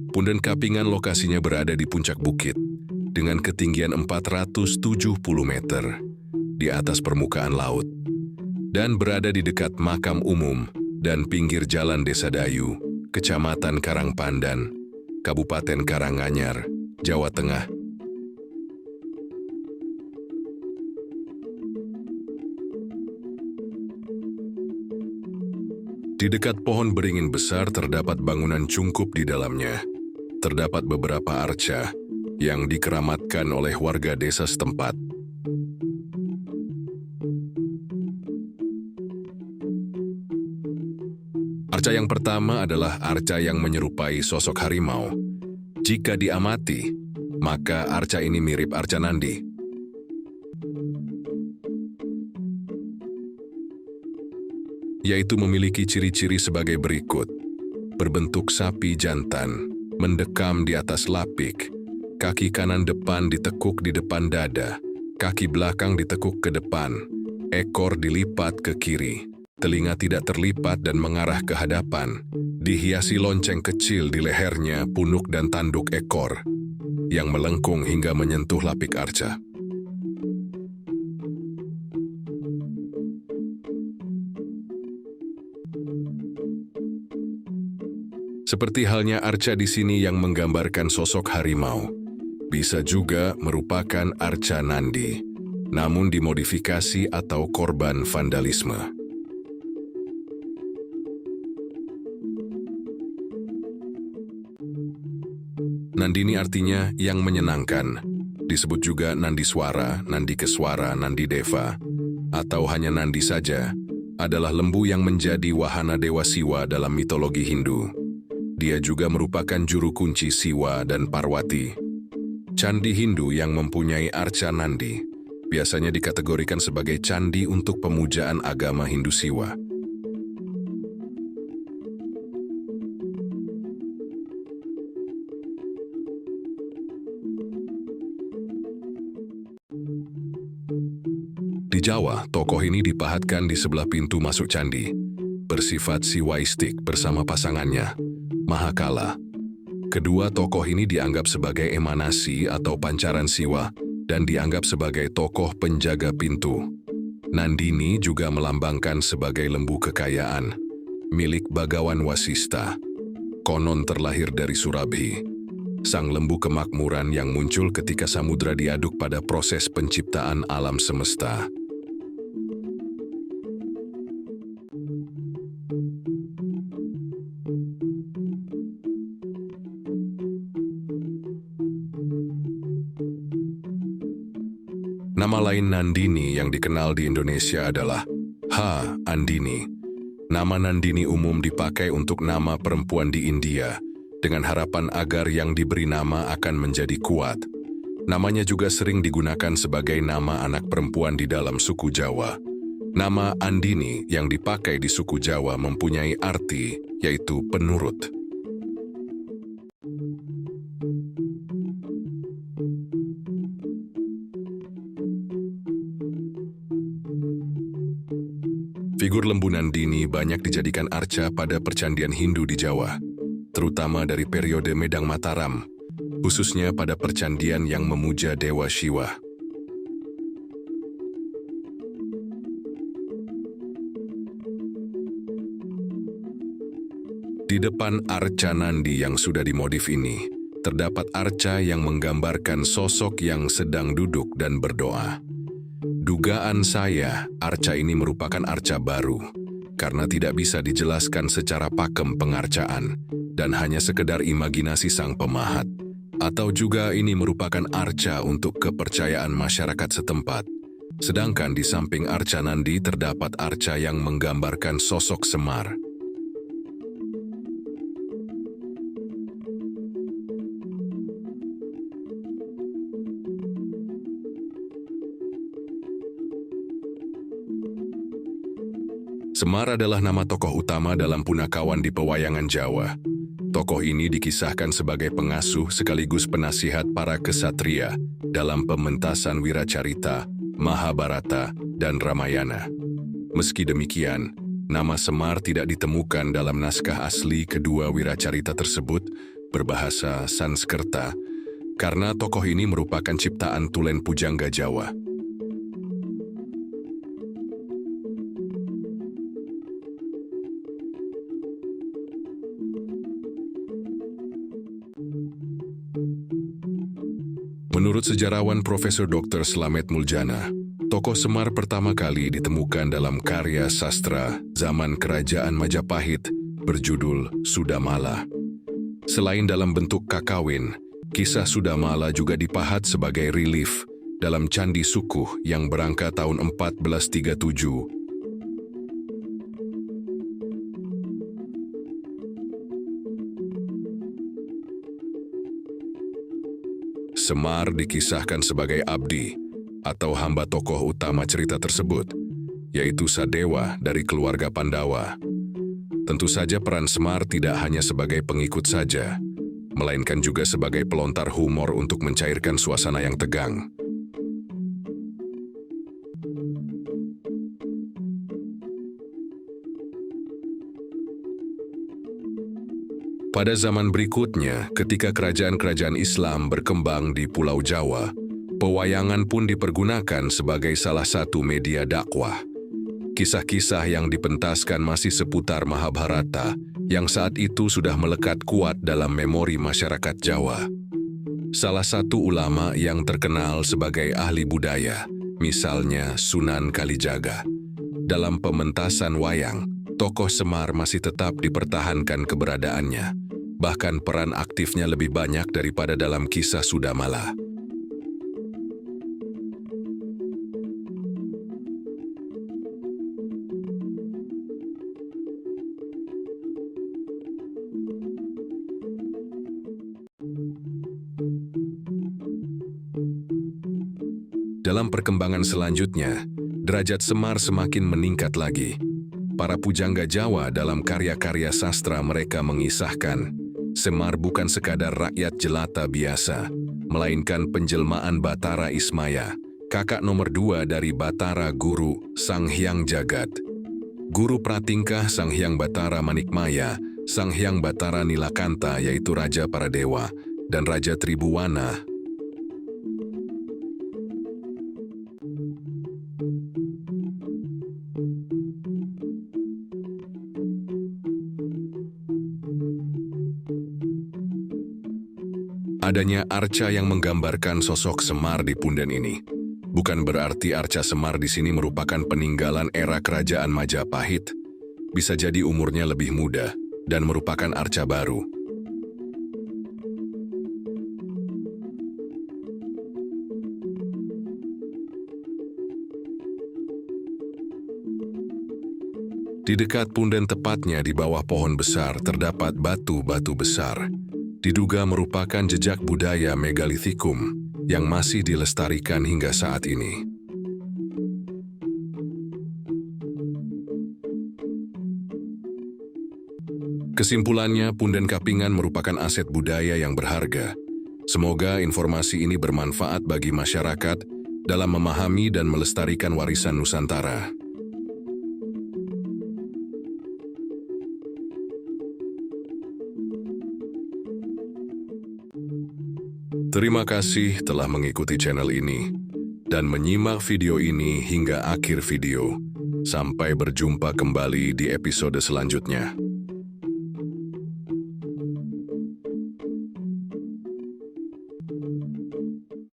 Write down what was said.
Punden Kapingan lokasinya berada di puncak bukit, dengan ketinggian 470 meter di atas permukaan laut, dan berada di dekat makam umum dan pinggir jalan Desa Dayu, Kecamatan Karangpandan, Kabupaten Karanganyar, Jawa Tengah. Di dekat pohon beringin besar terdapat bangunan cungkup di dalamnya. Terdapat beberapa arca yang dikeramatkan oleh warga desa setempat. Arca yang pertama adalah arca yang menyerupai sosok harimau. Jika diamati, maka arca ini mirip arca Nandi. Yaitu memiliki ciri-ciri sebagai berikut. Berbentuk sapi jantan, mendekam di atas lapik, kaki kanan depan ditekuk di depan dada, kaki belakang ditekuk ke depan, ekor dilipat ke kiri, telinga tidak terlipat dan mengarah ke hadapan, dihiasi lonceng kecil di lehernya, punuk dan tanduk ekor, yang melengkung hingga menyentuh lapik arca. Seperti halnya arca di sini yang menggambarkan sosok harimau, bisa juga merupakan arca Nandi, namun dimodifikasi atau korban vandalisme. Nandini artinya yang menyenangkan, disebut juga Nandi Swara, Nandi Keswara, Nandi Deva, atau hanya Nandi saja, adalah lembu yang menjadi wahana Dewa Siwa dalam mitologi Hindu. Dia juga merupakan juru kunci Siwa dan Parwati. Candi Hindu yang mempunyai arca Nandi biasanya dikategorikan sebagai candi untuk pemujaan agama Hindu Siwa. Di Jawa, tokoh ini dipahatkan di sebelah pintu masuk candi, bersifat siwaistik bersama pasangannya, Mahakala. Kedua tokoh ini dianggap sebagai emanasi atau pancaran siwa dan dianggap sebagai tokoh penjaga pintu. Nandini juga melambangkan sebagai lembu kekayaan, milik Bagawan Wasista. Konon terlahir dari Surabhi, sang lembu kemakmuran yang muncul ketika samudra diaduk pada proses penciptaan alam semesta. Nama lain Nandini yang dikenal di Indonesia adalah Ha Andini. Nama Nandini umum dipakai untuk nama perempuan di India, dengan harapan agar yang diberi nama akan menjadi kuat. Namanya juga sering digunakan sebagai nama anak perempuan di dalam suku Jawa. Nama Andini yang dipakai di suku Jawa mempunyai arti, yaitu penurut. Figur lembu Nandini banyak dijadikan arca pada percandian Hindu di Jawa, terutama dari periode Medang Mataram, khususnya pada percandian yang memuja Dewa Siwa. Di depan arca Nandi yang sudah dimodif ini, terdapat arca yang menggambarkan sosok yang sedang duduk dan berdoa. Dugaan saya, arca ini merupakan arca baru, karena tidak bisa dijelaskan secara pakem pengarcaan, dan hanya sekedar imajinasi sang pemahat. Atau juga ini merupakan arca untuk kepercayaan masyarakat setempat. Sedangkan di samping arca Nandi terdapat arca yang menggambarkan sosok Semar. Semar adalah nama tokoh utama dalam punakawan di pewayangan Jawa. Tokoh ini dikisahkan sebagai pengasuh sekaligus penasihat para kesatria dalam pementasan Wiracarita, Mahabharata, dan Ramayana. Meski demikian, nama Semar tidak ditemukan dalam naskah asli kedua Wiracarita tersebut berbahasa Sanskerta karena tokoh ini merupakan ciptaan tulen pujangga Jawa. Menurut sejarawan Profesor Dr. Slamet Muljana, tokoh Semar pertama kali ditemukan dalam karya sastra zaman Kerajaan Majapahit berjudul Sudamala. Selain dalam bentuk kakawin, kisah Sudamala juga dipahat sebagai relief dalam Candi Sukuh yang berangka tahun 1437. Semar dikisahkan sebagai abdi atau hamba tokoh utama cerita tersebut, yaitu Sadewa dari keluarga Pandawa. Tentu saja peran Semar tidak hanya sebagai pengikut saja, melainkan juga sebagai pelontar humor untuk mencairkan suasana yang tegang. Pada zaman berikutnya, ketika kerajaan-kerajaan Islam berkembang di Pulau Jawa, pewayangan pun dipergunakan sebagai salah satu media dakwah. Kisah-kisah yang dipentaskan masih seputar Mahabharata, yang saat itu sudah melekat kuat dalam memori masyarakat Jawa. Salah satu ulama yang terkenal sebagai ahli budaya, misalnya Sunan Kalijaga. Dalam pementasan wayang, tokoh Semar masih tetap dipertahankan keberadaannya. Bahkan peran aktifnya lebih banyak daripada dalam kisah Sudamala. Dalam perkembangan selanjutnya, derajat Semar semakin meningkat lagi. Para pujangga Jawa dalam karya-karya sastra mereka mengisahkan, Semar bukan sekadar rakyat jelata biasa, melainkan penjelmaan Batara Ismaya, kakak nomor 2 dari Batara Guru Sang Hyang Jagat. Guru pratingkah Sang Hyang Batara Manikmaya, Sang Hyang Batara Nilakanta yaitu Raja para Dewa, dan Raja Tribuwana. Adanya arca yang menggambarkan sosok Semar di punden ini bukan berarti arca Semar di sini merupakan peninggalan era kerajaan Majapahit. Bisa jadi umurnya lebih muda dan merupakan arca baru. Di dekat punden, tepatnya di bawah pohon besar, terdapat batu-batu besar. Diduga merupakan jejak budaya megalitikum yang masih dilestarikan hingga saat ini. Kesimpulannya, punden Kapingan merupakan aset budaya yang berharga. Semoga informasi ini bermanfaat bagi masyarakat dalam memahami dan melestarikan warisan Nusantara. Terima kasih telah mengikuti channel ini dan menyimak video ini hingga akhir video. Sampai berjumpa kembali di episode selanjutnya.